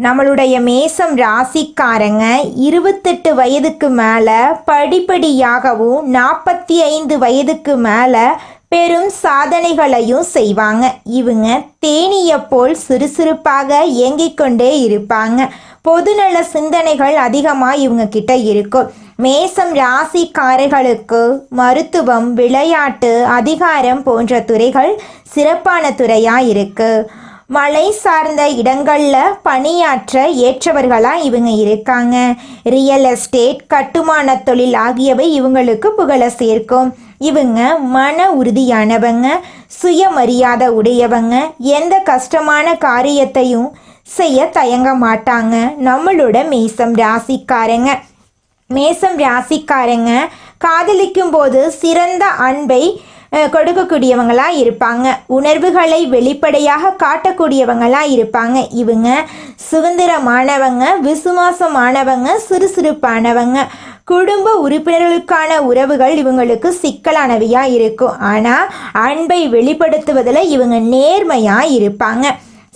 நம்மளுடைய மேசம் ராசிக்காரங்க 28 வயதுக்கு மேலே படிப்படியாகவும் 45 வயதுக்கு மேலே பெரும் சாதனைகளையும் செய்வாங்க. இவங்க தேனீயை போல் சுறுசுறுப்பாக இயங்கிக் கொண்டே இருப்பாங்க. பொதுநல சிந்தனைகள் அதிகமாக இவங்க கிட்ட இருக்கும். மேசம் ராசிக்காரர்களுக்கு மருத்துவம், விளையாட்டு, அதிகாரம் போன்ற துறைகள் சிறப்பான துறையாக இருக்குது. மலை சார்ந்த இடங்களில் பணியாற்ற ஏற்றவர்களாக இவங்க இருக்காங்க. ரியல் எஸ்டேட், கட்டுமான தொழில் ஆகியவை இவங்களுக்கு புகழை சேர்க்கும். இவங்க மன உறுதியானவங்க, சுயமரியாதை உடையவங்க, எந்த கஷ்டமான காரியத்தையும் செய்ய தயங்க மாட்டாங்க. நம்மளோட மேசம் ராசிக்காரங்க காதலிக்கும் போது சிறந்த அன்பை கொடுக்கக்கூடியவங்களாக இருப்பாங்க. உணர்வுகளை வெளிப்படையாக காட்டக்கூடியவங்களாக இருப்பாங்க. இவங்க சுதந்திரமானவங்க, விசுவாசமானவங்க, சுறுசுறுப்பானவங்க. குடும்ப உறுப்பினர்களுக்கான உறவுகள் இவங்களுக்கு சிக்கலானவையாக இருக்கும். ஆனால் அன்பை வெளிப்படுத்துவதில் இவங்க நேர்மையாக இருப்பாங்க.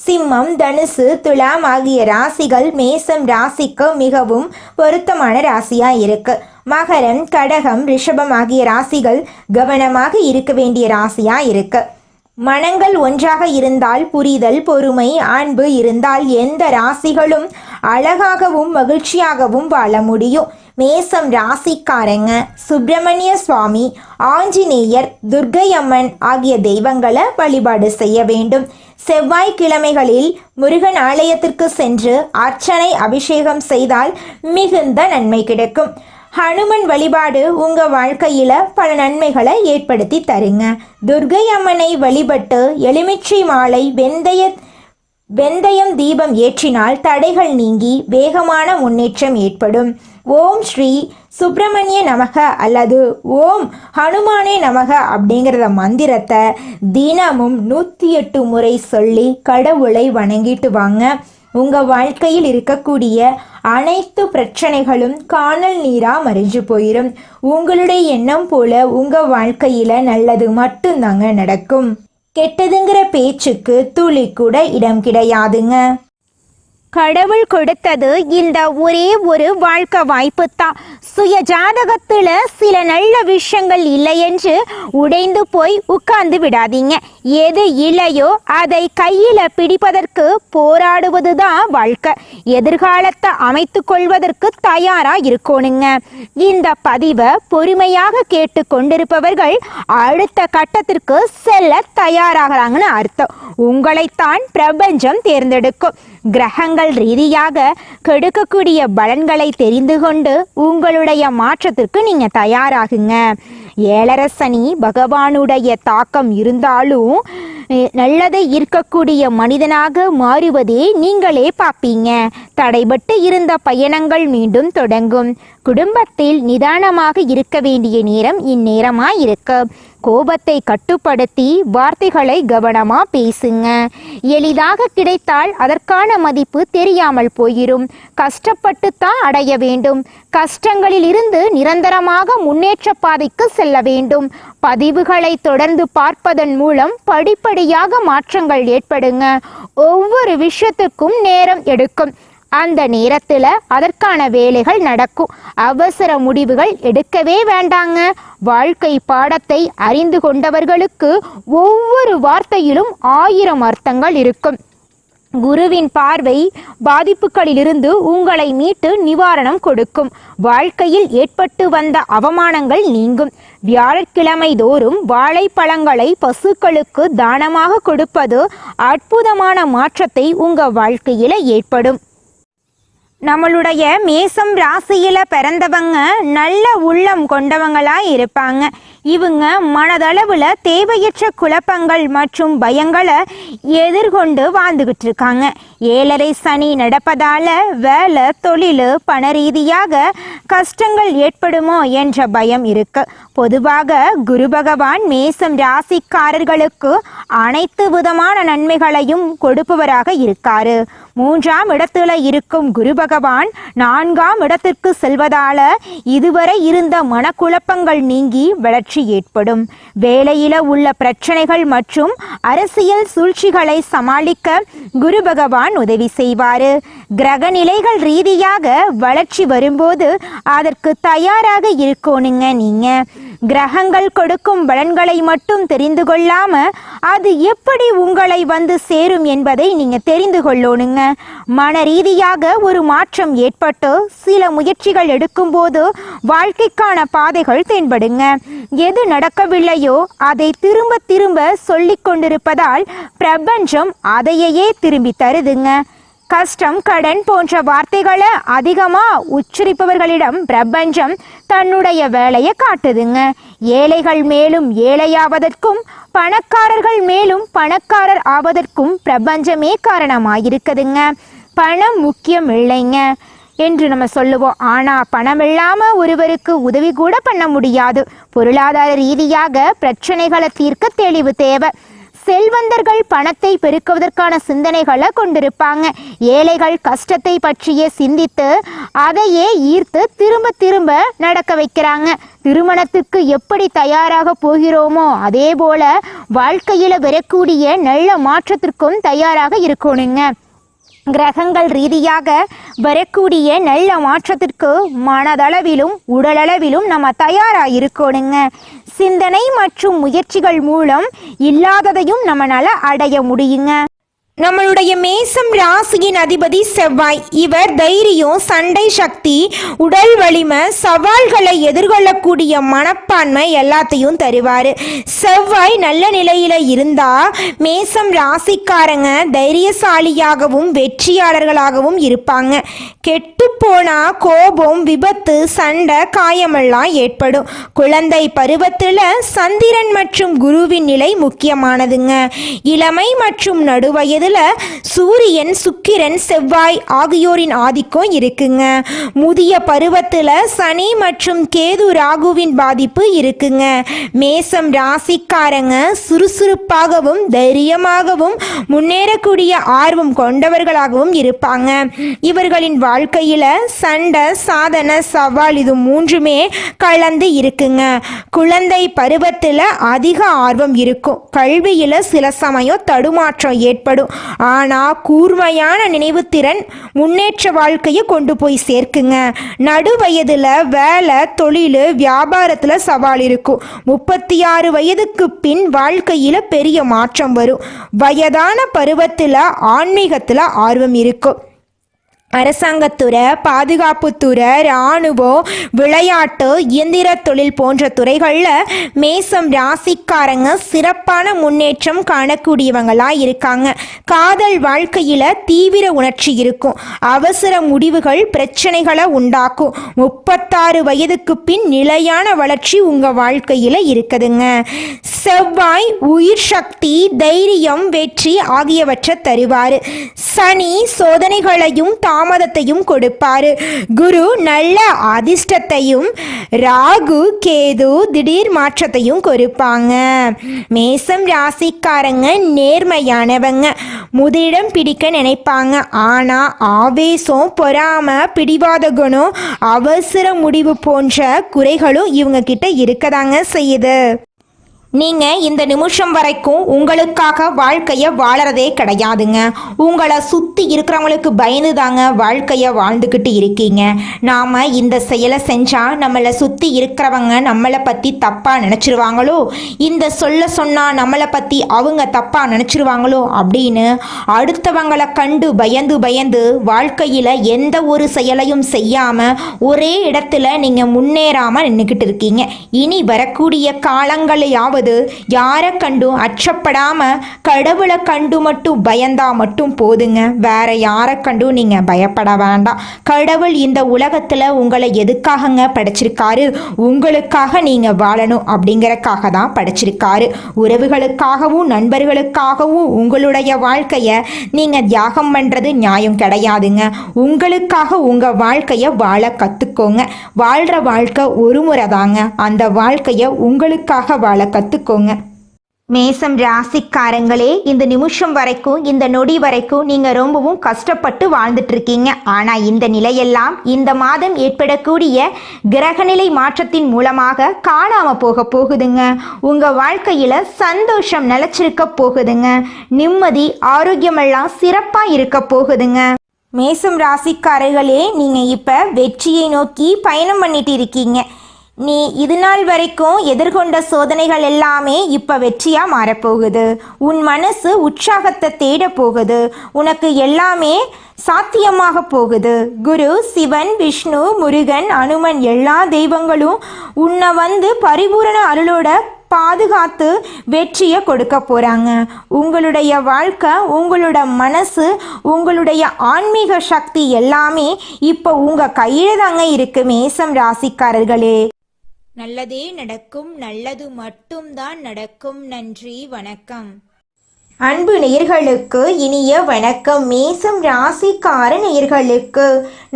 சிம்மம், தனுசு, துலாம் ஆகிய ராசிகள் மேசம் ராசிக்கு மிகவும் பொருத்தமான ராசியாக இருக்கு. மகரம், கடகம், ரிஷபம் ஆகிய ராசிகள் கவனமாக இருக்க வேண்டிய ராசியாக இருக்கு. மனங்கள் ஒன்றாக இருந்தால் புரிதல், பொறுமை, அன்பு இருந்தால் எந்த ராசிகளும் அழகாகவும் மகிழ்ச்சியாகவும் வாழ முடியும். மேசம் ராசிக்காரங்க சுப்பிரமணிய சுவாமி, ஆஞ்சநேயர், துர்க்கை அம்மன் ஆகிய தெய்வங்களை வழிபாடு செய்ய வேண்டும். செவ்வாய்க்கிழமைகளில் முருகன் ஆலயத்திற்கு சென்று அர்ச்சனை, அபிஷேகம் செய்தால் மிகுந்த நன்மை கிடைக்கும். ஹனுமன் வழிபாடு உங்கள் வாழ்க்கையில் பல நன்மைகளை ஏற்படுத்தி தருங்க. துர்க்கை அம்மனை வழிபட்டு எலுமிச்சை மாலை, வெந்தயம் தீபம் ஏற்றினால் தடைகள் நீங்கி வேகமான முன்னேற்றம் ஏற்படும். ஓம் ஸ்ரீ சுப்பிரமணிய நமக அல்லது ஓம் ஹனுமானே நமக அப்படிங்கிறத மந்திரத்தை தினமும் 108 முறை சொல்லி கடவுளை வணங்கிட்டு வாங்க. உங்கள் வாழ்க்கையில் இருக்கக்கூடிய அனைத்து பிரச்சனைகளும் காணல் நீராக மறைஞ்சு போயிடும். உங்களுடைய எண்ணம் போல உங்கள் வாழ்க்கையில் நல்லது மட்டும்தாங்க நடக்கும். கெட்டதுங்கிற பேச்சுக்கு துளி கூட இடம் கிடையாதுங்க. கடவுள் கொடுத்தது இந்த ஒரே ஒரு வாழ்க்கை வாய்ப்பு தான். சுய ஜாதகத்தில் சில நல்ல விஷயங்கள் இல்லை என்று உடைந்து போய் உட்கார்ந்து விடாதீங்க. எது இல்லையோ அதை கையில் பிடிப்பதற்கு போராடுவது தான் வாழ்க்கை. எதிர்காலத்தை அமைத்து கொள்வதற்கு தயாராக இருக்கணுங்க. இந்த பதிவை பொறுமையாக கேட்டு கொண்டிருப்பவர்கள் அடுத்த கட்டத்திற்கு செல்ல தயாராகிறாங்கன்னு அர்த்தம். உங்களைத்தான் பிரபஞ்சம் தேர்ந்தெடுக்கும். கிரகங்கள் ரீதியாக கெடுக்கக்கூடிய பலன்களை தெரிந்து கொண்டு உங்களுடைய மாற்றத்திற்கு நீங்க தயாராகுங்க. ஏழரை சனி பகவானுடைய தாக்கம் இருந்தாலும் நல்லதை இருக்கக்கூடிய மனிதனாக மாறுவதே நீங்களே பார்ப்பீங்க. தடைபட்டு இருந்த பயணங்கள் மீண்டும் தொடங்கும். குடும்பத்தில் நிதானமாக இருக்க வேண்டிய நேரம் இந்நேரமாக இருக்கு. கோபத்தை கட்டுப்படுத்தி வார்த்தைகளை கவனமா பேசுங்க. எளிதாக கிடைத்தால் அதற்கான மதிப்பு தெரியாமல் போயிடும். கஷ்டப்பட்டு தான் அடைய வேண்டும். கஷ்டங்களில் இருந்து நிரந்தரமாக முன்னேற்ற பாதைக்கு செல்ல வேண்டும். பதிவுகளை தொடர்ந்து பார்ப்பதன் மூலம் படிப்படியாக மாற்றங்கள் ஏற்படுங்க. ஒவ்வொரு விஷயத்துக்கும் நேரம் எடுக்கும். அந்த நேரத்தில் அதற்கான வேலைகள் நடக்கும். அவசர முடிவுகள் எடுக்கவே வேண்டாங்க. வாழ்க்கை பாடத்தை அறிந்து கொண்டவர்களுக்கு ஒவ்வொரு வார்த்தையிலும் 1000 அர்த்தங்கள் இருக்கும். குருவின் பார்வை பாதிப்புகளிலிருந்து உங்களை மீட்டு நிவாரணம் கொடுக்கும். வாழ்க்கையில் ஏற்பட்டு வந்த அவமானங்கள் நீங்கும். வியாழக்கிழமை தோறும் வாழைப்பழங்களை பசுக்களுக்கு தானமாக கொடுப்பது அற்புதமான மாற்றத்தை உங்கள் வாழ்க்கையில் ஏற்படும். நம்மளுடைய மேசம் ராசியில் பிறந்தவங்க நல்ல உள்ளம் கொண்டவங்களாக இருப்பாங்க. இவங்க மனதளவில் தேவையற்ற குழப்பங்கள் மற்றும் பயங்களை எதிர்கொண்டு வாழ்ந்துகிட்டு இருக்காங்க. ஏழரை சனி நடப்பதால் வேலை, தொழில், பண ரீதியாக கஷ்டங்கள் ஏற்படுமோ என்ற பயம் இருக்கு. பொதுவாக குரு பகவான் மேசம் ராசிக்காரர்களுக்கு அனைத்து விதமான நன்மைகளையும் கொடுப்பவராக இருக்காரு. 3ஆம் இடத்துல இருக்கும் குரு பகவான் 4ஆம் இடத்திற்கு செல்வதால இதுவரை இருந்த மனக்குழப்பங்கள் நீங்கி வளர்ச்சி ஏற்படும். வேலையில உள்ள பிரச்சனைகள் மற்றும் அரசியல் சூழ்ச்சிகளை சமாளிக்க குரு பகவான் உதவி செய்வாரு. கிரக நிலைகள் ரீதியாக வளர்ச்சி வரும்போது அதற்கு தயாராக இருக்கணுங்க. நீங்க கிரகங்கள் கொடுக்கும் பலன்களை மட்டும் தெரிந்து கொள்ளாம அது எப்படி உங்களை வந்து சேரும் என்பதை நீங்க தெரிந்து கொள்ளணுங்க. மன ரீதியாக ஒரு மாற்றம் ஏற்பட்டு சில முயற்சிகள் எடுக்கும்போது வாழ்க்கைக்கான பாதைகள் தென்படுங்க. எது நடக்கவில்லையோ அதை திரும்ப திரும்ப சொல்லிக் கொண்டிருப்பதால் பிரபஞ்சம் அதையே திரும்பி தருதுங்க. கஷ்டம், கடன் போன்ற வார்த்தைகளை அதிகமா உச்சரிப்பவர்களிடம் பிரபஞ்சம் தன்னுடைய வேலையை காட்டுதுங்க. ஏழைகள் மேலும் ஏழையாவதற்கும் பணக்காரர்கள் மேலும் பணக்காரர் ஆவதற்கும் பிரபஞ்சமே காரணமாயிருக்குதுங்க. பணம் முக்கியம் இல்லைங்க என்று நம்ம சொல்லுவோம். ஆனால் பணம் இல்லாமல் ஒருவருக்கு உதவி கூட பண்ண முடியாது. பொருளாதார ரீதியாக பிரச்சனைகளை தீர்க்க தெளிவு தேவை. செல்வந்தர்கள் பணத்தை பெருக்குவதற்கான சிந்தனைகளை கொண்டிருப்பாங்க. ஏழைகள் கஷ்டத்தை பற்றியே சிந்தித்து அதையே ஈர்த்து திரும்ப திரும்ப நடக்க வைக்கிறாங்க. திருமணத்துக்கு எப்படி தயாராக போகிறோமோ அதே போல வாழ்க்கையில வரக்கூடிய நல்ல மாற்றத்திற்கும் தயாராக இருக்கணுங்க. கிரகங்கள் ரீதியாக வரக்கூடிய நல்ல மாற்றத்திற்கு மனதளவிலும் உடலளவிலும் நம்ம தயாராக இருக்கணுங்க. சிந்தனை மற்றும் முயற்சிகள் மூலம் இல்லாததையும் நம்மளால அடைய முடியுங்க. நம்மளுடைய மேசம் ராசியின் அதிபதி செவ்வாய். இவர் தைரியம், சண்டை சக்தி, உடல் வலிமை, சவால்களை எதிர்கொள்ளக்கூடிய மனப்பான்மை எல்லாத்தையும் தருவார். செவ்வாய் நல்ல நிலையில் இருந்தால் மேசம் ராசிக்காரங்க தைரியசாலியாகவும் வெற்றியாளர்களாகவும் இருப்பாங்க. கெட்டுப்போனா கோபம், விபத்து, சண்டை, காயமெல்லாம் ஏற்படும். குழந்தை பருவத்தில் சந்திரன் மற்றும் குருவின் நிலை முக்கியமானதுங்க. இளமை மற்றும் நடுவயதில் சூரியன், சுக்கிரன், செவ்வாய் ஆகியோரின் ஆதிக்கம் இருக்குங்க. முதிய பருவத்தில் சனி மற்றும் கேது, ராகுவின் பாதிப்பு இருக்குங்க. மேசம் ராசிக்காரங்க சுறுசுறுப்பாகவும் தைரியமாகவும் முன்னேறக்கூடிய ஆர்வம் கொண்டவர்களாகவும் இருப்பாங்க. இவர்களின் வாழ்க்கையில சண்டை, சாதனை, சவால் இது மூன்றுமே கலந்து இருக்குங்க. குழந்தை பருவத்தில் அதிக ஆர்வம் இருக்கும். கல்வியில சில சமயம் தடுமாற்றம் ஏற்படும். ஆனால் கூர்மையான நினைவுத்திறன் முன்னேற்ற வாழ்க்கையை கொண்டு போய் சேர்க்குங்க. நடுவயதில் வேலை, தொழில், வியாபாரத்தில் சவால் இருக்கும். 36 வயதுக்கு பின் வாழ்க்கையில் பெரிய மாற்றம் வரும். வயதான பருவத்தில் ஆன்மீகத்தில் ஆர்வம் இருக்கும். அரசாங்கத்துறை, பாதுகாப்புத்துறை, இராணுவம், விளையாட்டு, இயந்திர தொழில் போன்ற துறைகளில் மேசம் ராசிக்காரங்க சிறப்பான முன்னேற்றம் காணக்கூடியவங்களாக இருக்காங்க. காதல் வாழ்க்கையில் தீவிர உணர்ச்சி இருக்கும். அவசர முடிவுகள் பிரச்சனைகளை உண்டாக்கும். 36 வயதுக்கு பின் நிலையான வளர்ச்சி உங்கள் வாழ்க்கையில் இருக்குதுங்க. செவ்வாய் உயிர் சக்தி, தைரியம், வெற்றி ஆகியவற்றை தருவார். சனி சோதனைகளையும் தாமதத்தையும் கொடுப்பாரு. குரு நல்ல அதிர்ஷ்டத்தையும், ராகு, கேது திடீர் மாற்றத்தையும் கொடுப்பாங்க. மேசம் ராசிக்காரங்க நேர்மையானவங்க. முதலிடம் பிடிக்க நினைப்பாங்க. ஆனா ஆவேசம், பொறாமை, பிடிவாத குணம், அவசர முடிவு போன்ற குறைகளும் இவங்க கிட்ட இருக்கதாங்க செய்யுது. நீங்கள் இந்த நிமிஷம் வரைக்கும் உங்களுக்காக வாழ்க்கையை வாழறதே கிடையாதுங்க. உங்களை சுற்றி இருக்கிறவங்களுக்கு பயந்து தாங்க வாழ்க்கையை வாழ்ந்துக்கிட்டு இருக்கீங்க. நாம் இந்த செயலை செஞ்சால் நம்மளை சுற்றி இருக்கிறவங்க நம்மளை பற்றி தப்பாக நினச்சிருவாங்களோ, இந்த சொல்ல சொன்னால் நம்மளை பற்றி அவங்க தப்பாக நினச்சிருவாங்களோ அப்படின்னு அடுத்தவங்களை கண்டு பயந்து பயந்து வாழ்க்கையில் எந்த ஒரு செயலையும் செய்யாமல் ஒரே இடத்துல நீங்கள் முன்னேறாமல் நின்றுக்கிட்டு இருக்கீங்க. இனி வரக்கூடிய காலங்களையாவது யாரை கண்டும் அச்சப்படாம கடவுளை கண்டு மட்டும் பயந்தா மட்டும் போதுங்க. வேற யாரை கண்டும் நீங்க பயப்பட வேண்டாம். கடவுள் இந்த உலகத்துல உங்களை எதுக்காகங்க படைச்சிருக்காரு? உங்களுக்காக நீங்க வாழணும் அப்படிங்கறக்காக தான் படைச்சிருக்காரு. உறவுகளுக்காகவும் நண்பர்களுக்காகவும் உங்களுடைய வாழ்க்கைய நீங்க தியாகம் பண்றது நியாயம் கிடையாதுங்க. உங்களுக்காக உங்க வாழ்க்கைய வாழ கத்துக்கோங்க. வாழ்ற வாழ்க்கை ஒரு முறை தாங்க. அந்த வாழ்க்கைய உங்களுக்காக வாழ கத்துக்கோங்க. மேசம் ராசிக்காரங்களே, இந்த நிமிஷம் வரைக்கும், இந்த நொடி வரைக்கும் நீங்க ரொம்பவும் கஷ்டப்பட்டு வாழ்ந்துட்டு இருக்கீங்க. ஆனா இந்த நிலையெல்லாம் இந்த மாதம் ஏற்படக்கூடிய கிரகநிலை மாற்றத்தின் மூலமாக காணாம போகுதுங்க. உங்க வாழ்க்கையில சந்தோஷம் நிலைச்சிருக்க போகுதுங்க. நிம்மதி, ஆரோக்கியமெல்லாம் சிறப்பா இருக்க போகுதுங்க. மேசம் ராசிக்காரர்களே, நீங்க இப்ப வெற்றியை நோக்கி பயணம் பண்ணிட்டு இருக்கீங்க. நீ இது நாள் வரைக்கும் எதிர்கொண்ட சோதனைகள் எல்லாமே இப்ப வெற்றியா மாறப்போகுது. உன் மனசு உற்சாகத்தை தேட போகுது. உனக்கு எல்லாமே சாத்தியமாக போகுது. குரு, சிவன், விஷ்ணு, முருகன், அனுமன் எல்லா தெய்வங்களும் உன்னை பரிபூரண அருளோட பாதுகாத்து வெற்றியை கொடுக்க போறாங்க. உங்களுடைய வாழ்க்கை, உங்களோட மனசு, உங்களுடைய ஆன்மீக சக்தி எல்லாமே இப்போ உங்க கையில தாங்க இருக்கு. மேசம் ராசிக்காரர்களே, நல்லதே நடக்கும், நல்லது மட்டும்தான் நடக்கும். நன்றி, வணக்கம். அன்பு நேயர்களுக்கு இனிய வணக்கம். மேசம் ராசிக்கார நேயர்களுக்கு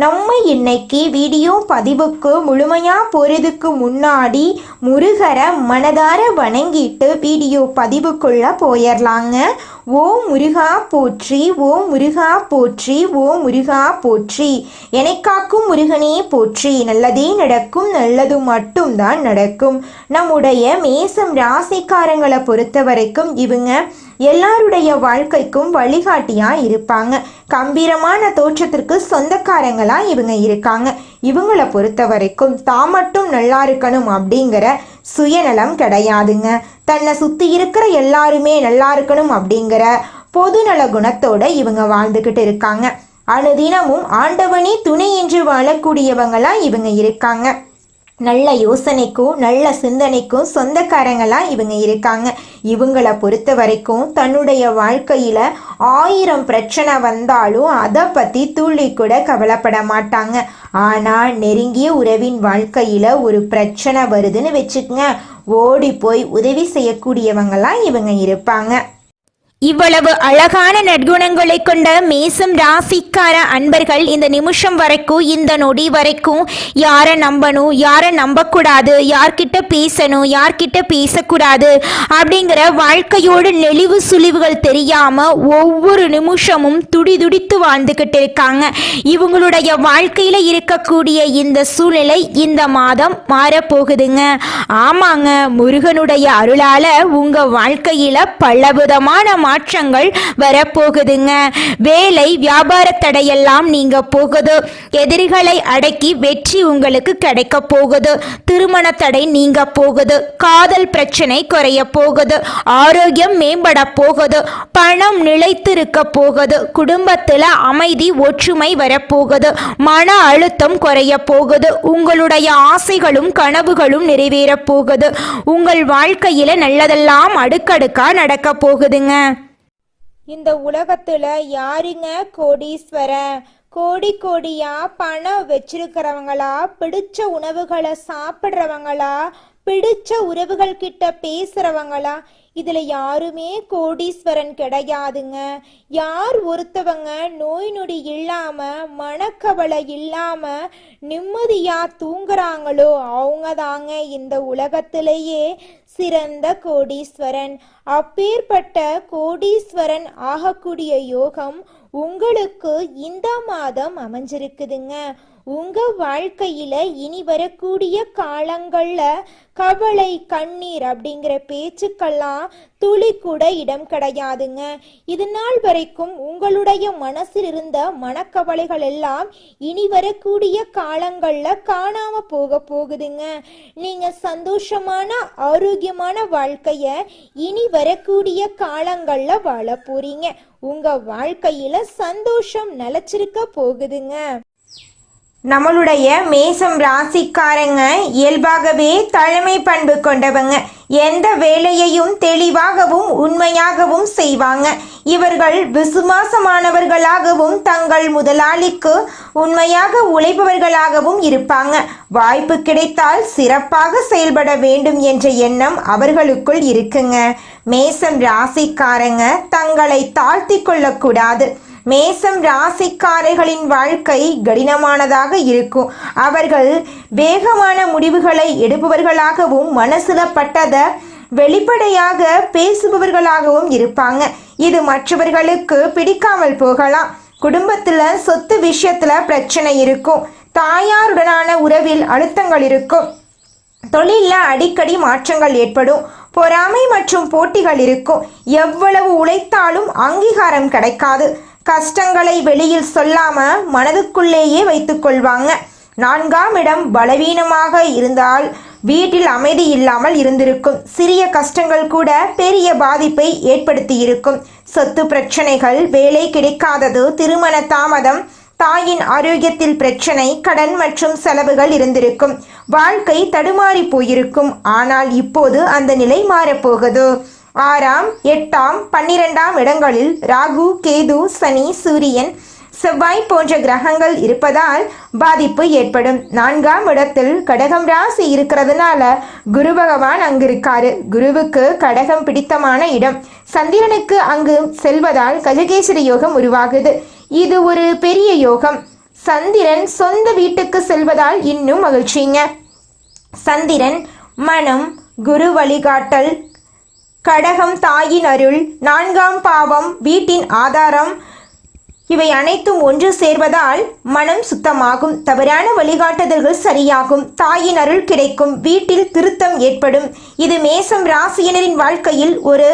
நம்ம இன்னைக்கு வீடியோ பதிவுக்கு முழுமையா போறதுக்கு முன்னாடி முருகரை மனதார வணங்கிட்டு வீடியோ பதிவுக்குள்ள போயிடலாங்க. ஓ முருகா போற்றி, ஓ முருகா போற்றி, ஓ முருகா போற்றி, என்னை காக்கும் முருகனே போற்றி. நல்லதே நடக்கும், நல்லது மட்டும்தான் நடக்கும். நம்முடைய மேசம் ராசிக்காரங்களை பொறுத்த வரைக்கும் இவங்க எல்லாருடைய வாழ்க்கைக்கும் வழிகாட்டியா இருப்பாங்க. கம்பீரமான தோற்றத்திற்கு சொந்தக்காரங்களா இவங்க இருக்காங்க. இவங்களை பொறுத்த வரைக்கும் தான் மட்டும் நல்லா இருக்கணும் அப்படிங்கிற சுயநலம் கிடையாதுங்க. தன்னை சுத்தி இருக்கிற எல்லாருமே நல்லா இருக்கணும் அப்படிங்கிற பொதுநல குணத்தோட இவங்க வாழ்ந்துகிட்டு இருக்காங்க. அனுதினமும் ஆண்டவனே துணை என்று வாழக்கூடியவங்களா இவங்க இருக்காங்க. நல்ல யோசனைக்கும் நல்ல சிந்தனைக்கும் சொந்தக்காரங்களா இவங்க இருக்காங்க. இவங்களை பொறுத்த வரைக்கும் தன்னுடைய வாழ்க்கையில 1000 பிரச்சனை வந்தாலும் அதை பத்தி துள்ளி கூட கவலைப்பட மாட்டாங்க. ஆனா நெருங்கிய உறவின் வாழ்க்கையில ஒரு பிரச்சனை வருதுன்னு வச்சுக்கங்க, ஓடி போய் உதவி செய்யக்கூடியவங்களா இவங்க இருப்பாங்க. இவ்வளவு அழகான நற்குணங்களை கொண்ட மேசம் ராசிக்கார அன்பர்கள் இந்த நிமிஷம் வரைக்கும், இந்த நொடி வரைக்கும் யாரை நம்பணும், யாரை நம்பக்கூடாது, யார்கிட்ட பேசணும், யார்கிட்ட பேசக்கூடாது அப்படிங்கிற வாழ்க்கையோட நெளிவு சுழிவுகள் தெரியாம ஒவ்வொரு நிமிஷமும் துடிதுடித்து வாழ்ந்துகிட்டு இருக்காங்க. இவங்களுடைய வாழ்க்கையில இருக்கக்கூடிய இந்த சூழ்நிலை இந்த மாதம் மாறப்போகுதுங்க. ஆமாங்க, முருகனுடைய அருளால உங்க வாழ்க்கையில பலவிதமான மாற்றங்கள் வரப்போகுதுங்க. வேலை வியாபார தடையெல்லாம் நீங்க போகுது. எதிரிகளை அடக்கி வெற்றி உங்களுக்கு கிடைக்க போகுது. திருமண தடை நீங்க போகுது. காதல் பிரச்சனை குறைய போகுது. ஆரோக்கியம் மேம்பட போகுது. பணம் நிலைத்திருக்க போகுது. குடும்பத்துல அமைதி, ஒற்றுமை வரப்போகுது. மன அழுத்தம் குறைய போகுது. உங்களுடைய ஆசைகளும் கனவுகளும் நிறைவேற போகுது. உங்கள் வாழ்க்கையில நல்லதெல்லாம் அடுக்கடுக்கா நடக்க போகுதுங்க. இந்த உலகத்துல யாருங்க கோடீஸ்வரன்? கோடி கோடியா பணம் வச்சிருக்கிறவங்களா, பிடிச்ச உணவுகளை சாப்பிட்றவங்களா, பிடிச்ச உறவுகள் கிட்ட பேசுறவங்களா? இதுல யாருமே கோடீஸ்வரன் கிடையாதுங்க. யார் ஒருத்தவங்க நோய் நொடி இல்லாம, மனக்கவலை இல்லாம நிம்மதியா தூங்குறாங்களோ அவங்க தாங்க இந்த உலகத்திலேயே சிறந்த கோடீஸ்வரன். அப்பேற்பட்ட கோடீஸ்வரன் ஆகக்கூடிய யோகம் உங்களுக்கு இந்த மாதம் அமைஞ்சிருக்குதுங்க. உங்க வாழ்க்கையில இனி வரக்கூடிய காலங்கள்ல கவலை, கண்ணீர் அப்படிங்கிற பேச்சுக்கெல்லாம் துளி கூட இடம் கிடையாதுங்க. இது நாள் வரைக்கும் உங்களுடைய மனசில் இருந்த மனக்கவலைகள் எல்லாம் இனி வரக்கூடிய காலங்கள்ல காணாம போகுதுங்க. நீங்க சந்தோஷமான ஆரோக்கியமான வாழ்க்கைய இனி வரக்கூடிய காலங்கள்ல வாழ போறீங்க. உங்க வாழ்க்கையில சந்தோஷம் நிலைச்சிருக்க போகுதுங்க. நம்மளுடைய மேசம் ராசிக்காரங்க இயல்பாகவே தலைமை பண்பு கொண்டவங்க. எந்த வேலையையும் தெளிவாகவும் உண்மையாகவும் செய்வாங்க. இவர்கள் விசுவாசமானவர்களாகவும் தங்கள் முதலாளிக்கு உண்மையாக உழைப்பவர்களாகவும் இருப்பாங்க. வாய்ப்பு கிடைத்தால் சிறப்பாக செயல்பட வேண்டும் என்ற எண்ணம் அவர்களுக்குள் இருக்குங்க. மேசம் ராசிக்காரங்க தங்களை தாழ்த்தி கொள்ளக்கூடாது. மேசம் ராசிக்காரர்களின் வாழ்க்கை கடினமானதாக இருக்கும். அவர்கள் வேகமான முடிவுகளை எடுப்பவர்களாகவும் மனசுல பட்டதை வெளிப்படையாக பேசுபவர்களாகவும் இருப்பாங்க. இது மற்றவர்களுக்கு பிடிக்காமல் போகலாம். குடும்பத்துல சொத்து விஷயத்துல பிரச்சனை இருக்கும். தாயாருடனான உறவில் அழுத்தங்கள் இருக்கும். தொழில்ல அடிக்கடி மாற்றங்கள் ஏற்படும். பொறாமை மற்றும் போட்டிகள் இருக்கும். எவ்வளவு உழைத்தாலும் அங்கீகாரம் கிடைக்காது. கஷ்டங்களை வெளியில் சொல்லாம மனதுக்குள்ளேயே வைத்துக் கொள்வாங்க. 4ஆம் இடம் பலவீனமாக இருந்தால் வீட்டில் அமைதி இல்லாமல் இருந்திருக்கும். சிறிய கஷ்டங்கள் கூட பெரிய பாதிப்பை ஏற்படுத்தி இருக்கும். சொத்து பிரச்சனைகள், வேலை கிடைக்காதது, திருமண தாமதம், தாயின் ஆரோக்கியத்தில் பிரச்சனை, கடன் மற்றும் செலவுகள் இருந்திருக்கும். வாழ்க்கை தடுமாறி போயிருக்கும். ஆனால் இப்போது அந்த நிலை மாறப்போகுது. 6ஆம், 8ஆம், 12ஆம் இடங்களில் ராகு, கேது, சனி, சூரியன், செவ்வாய் போன்ற கிரகங்கள் இருப்பதால் பாதிப்பு ஏற்படும். 4ஆம் இடத்தில் கடகம் ராசி இருக்கிறதுனால குரு பகவான் அங்கு இருக்காரு. குருவுக்கு கடகம் பிடித்தமான இடம். சந்திரனுக்கு அங்கு செல்வதால் கஜகேசரி யோகம் உருவாகுது. இது ஒரு பெரிய யோகம். சந்திரன் சொந்த வீட்டுக்கு செல்வதால் இன்னும் மகிழ்ச்சிங்க. சந்திரன் மனம், குரு வழிகாட்டல், கடகம் தாயின் அருள், 4ஆம் பாவம் வீட்டின் ஆதாரம், இவை அனைத்தும் ஒன்று சேர்வதால் மனம் சுத்தமாகும். தவறான வழிகாட்டுதல்கள் சரியாகும். தாயின் அருள் கிடைக்கும். வீட்டில் திருத்தம் ஏற்படும். இது மேசம் ராசியினரின் வாழ்க்கையில் ஒரு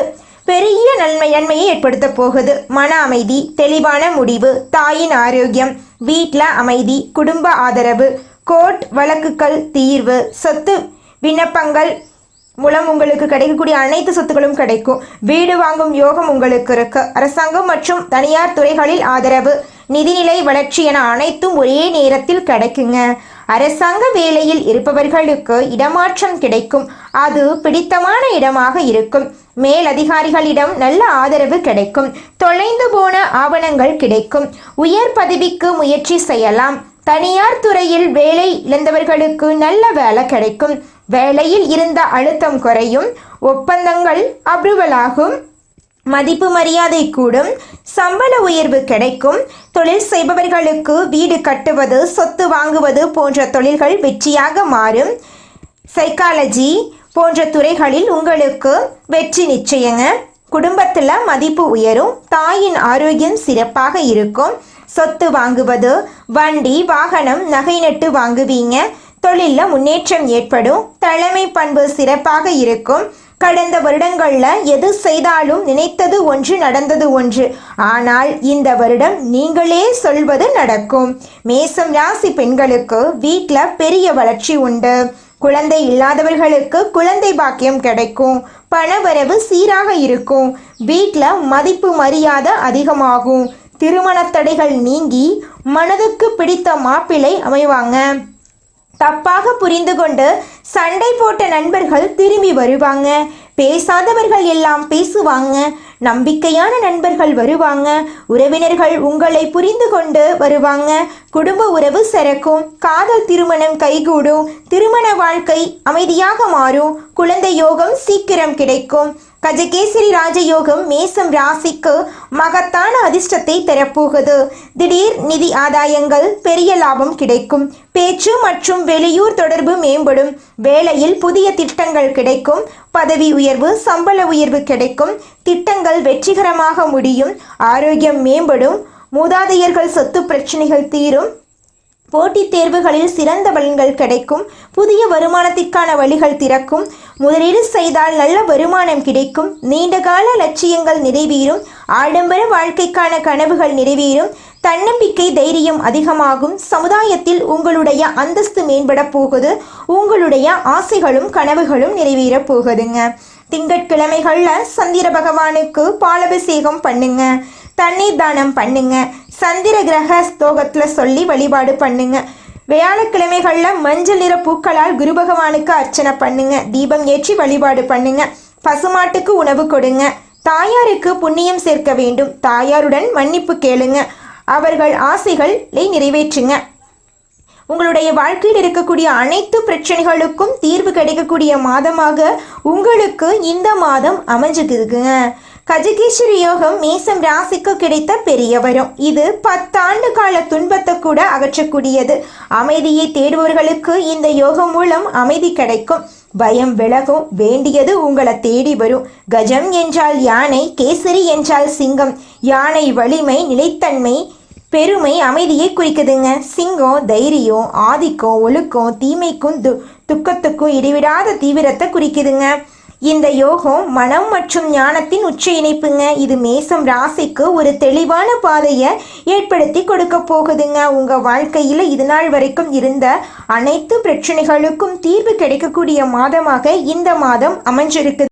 பெரிய நன்மையை ஏற்படுத்த போகுது. மன அமைதி, தெளிவான முடிவு, தாயின் ஆரோக்கியம், வீட்டில் அமைதி, குடும்ப ஆதரவு, கோர்ட் வழக்குகள் தீர்வு, சொத்து விண்ணப்பங்கள் மூலம் உங்களுக்கு கிடைக்கக்கூடிய அனைத்து சொத்துக்களும் கிடைக்கும். வீடு வாங்கும் யோகம் உங்களுக்கு இருக்கு. அரசாங்கம் மற்றும் தனியார் துறைகளில் ஆதரவு, நிதிநிலை வளர்ச்சி என அனைத்தும் ஒரே நேரத்தில் கிடைக்குங்க. அரசாங்க வேலையில் இருப்பவர்களுக்கு இடமாற்றம் கிடைக்கும். அது பிடித்தமான இடமாக இருக்கும். மேலதிகாரிகளிடம் நல்ல ஆதரவு கிடைக்கும். தொலைந்து போன ஆவணங்கள் கிடைக்கும். உயர் பதவிக்கு முயற்சி செய்யலாம். தனியார் துறையில் வேலை இழந்தவர்களுக்கு நல்ல வேலை கிடைக்கும். வேலையில் இருந்த அழுத்தம் குறையும். ஒப்பந்தங்கள் அப்ரூவல் ஆகும். மதிப்பு மரியாதை கூடும். சம்பள உயர்வு கிடைக்கும். தொழில் செய்பவர்களுக்கு வீடு கட்டுவது, சொத்து வாங்குவது போன்ற தொழில்கள் வெற்றியாக மாறும். சைக்காலஜி போன்ற துறைகளில் உங்களுக்கு வெற்றி நிச்சயங்க. குடும்பத்தில் மதிப்பு உயரும். தாயின் ஆரோக்கியம் சிறப்பாக இருக்கும். சொத்து வாங்குவது, வண்டி வாகனம் நகை நட்டு வாங்குவீங்க. தொழிலில் முன்னேற்றம் ஏற்படும். தலைமை பண்பு சிறப்பாக இருக்கும். கடந்த வருடங்களில் எது செய்தாலும் நினைத்தது ஒன்று நடந்தது ஒன்று. ஆனால் இந்த வருடம் நீங்களே சொல்வது நடக்கும். மேசம் ராசி பெண்களுக்கு வீட்டில் பெரிய வளர்ச்சி உண்டு. குழந்தை இல்லாதவர்களுக்கு குழந்தை பாக்கியம் கிடைக்கும். பணவரவு சீராக இருக்கும். வீட்டில் மதிப்பு மரியாதை அதிகமாகும். திருமண தடைகள் நீங்கி மனதுக்கு பிடித்த மாப்பிள்ளை அமைவாங்க. தப்பாக புரிந்து கொண்டு சண்டை போட்ட நண்பர்கள் திரும்பி வருவாங்க. பேசாதவர்கள் எல்லாம் பேசுவாங்க. நம்பிக்கையான நண்பர்கள் வருவாங்க. உறவினர்கள் உங்களை புரிந்து கொண்டு வருவாங்க. குடும்ப உறவு சிறக்கும். காதல் திருமணம் கைகூடும். திருமண வாழ்க்கை அமைதியாக மாறும். குழந்தை யோகம் சீக்கிரம் கிடைக்கும். கஜகேசரி ராஜயோகம் மேசம் ராசிக்கு மகத்தான அதிர்ஷ்டத்தை தரப்போகுது. திடீர் நிதி ஆதாயங்கள், பெரிய லாபம் கிடைக்கும். பேச்சு மற்றும் வெளியூர் தொடர்பு மேம்படும். வேலையில் புதிய திட்டங்கள் கிடைக்கும். பதவி உயர்வு, சம்பள உயர்வு கிடைக்கும். திட்டங்கள் வெற்றிகரமாக முடியும். ஆரோக்கியம் மேம்படும். மூதாதையர்கள் சொத்து பிரச்சனைகள் தீரும். போட்டித் தேர்வுகளில் சிறந்த பலன்கள் கிடைக்கும். புதிய வருமானத்திற்கான வழிகள் திறக்கும். முதலீடு செய்தால் நல்ல வருமானம் கிடைக்கும். நீண்டகால லட்சியங்கள் நிறைவேறும். ஆடம்பர வாழ்க்கைக்கான கனவுகள் நிறைவேறும். தன்னம்பிக்கை, தைரியம் அதிகமாகும். சமுதாயத்தில் உங்களுடைய அந்தஸ்து மேம்பட போகுது. உங்களுடைய ஆசைகளும் கனவுகளும் நிறைவேற போகுதுங்க. திங்கட்கிழமைகளில் சந்திர பகவானுக்கு பாலாபிஷேகம் பண்ணுங்க. தண்ணீர் தானம் பண்ணுங்க. சந்திர கிரக ஸ்லோகத்தில் சொல்லி வழிபாடு பண்ணுங்க. வியாழக்கிழமைகளில் மஞ்சள் நிற பூக்களால் குரு பகவானுக்கு அர்ச்சனை பண்ணுங்க. தீபம் ஏற்றி வழிபாடு பண்ணுங்க. பசுமாட்டுக்கு உணவு கொடுங்க. தாயாருக்கு புண்ணியம் சேர்க்க வேண்டும். தாயாருடன் மன்னிப்பு கேளுங்க. அவர்கள் ஆசைகளை நிறைவேற்றுங்க. உங்களுடைய வாழ்க்கையில் இருக்கக்கூடிய அனைத்து பிரச்சனைகளுக்கும் தீர்வு கிடைக்கக்கூடிய மாதமாக உங்களுக்கு இந்த மாதம் அமைஞ்சுக்குதுங்க. கஜகேசரி யோகம் மேசம் ராசிக்கு கிடைத்த பெரிய வரம். இது 10 ஆண்டு கால துன்பத்தை கூட அகற்றக்கூடியது. அமைதியை தேடுபவர்களுக்கு இந்த யோகம் மூலம் அமைதி கிடைக்கும். பயம் விலகும், வேண்டியது உங்களை தேடி வரும். கஜம் என்றால் யானை, கேசரி என்றால் சிங்கம். யானை வலிமை, நிலைத்தன்மை, பெருமை, அமைதியை குறிக்குதுங்க. சிங்கம் தைரியம், ஆதிக்கம், ஒழுக்கம், தீமைக்கும் துக்கத்துக்கும் இடைவிடாத தீவிரத்தை குறிக்குதுங்க. இந்த யோகம் மனம் மற்றும் ஞானத்தின் உச்ச இணைப்புங்க. இது மேசம் ராசிக்கு ஒரு தெளிவான பாதையை ஏற்படுத்தி கொடுக்க போகுதுங்க. உங்க வாழ்க்கையில இது நாள் வரைக்கும் இருந்த அனைத்து பிரச்சனைகளுக்கும் தீர்வு கிடைக்கக்கூடிய மாதமாக இந்த மாதம் அமைஞ்சிருக்கு.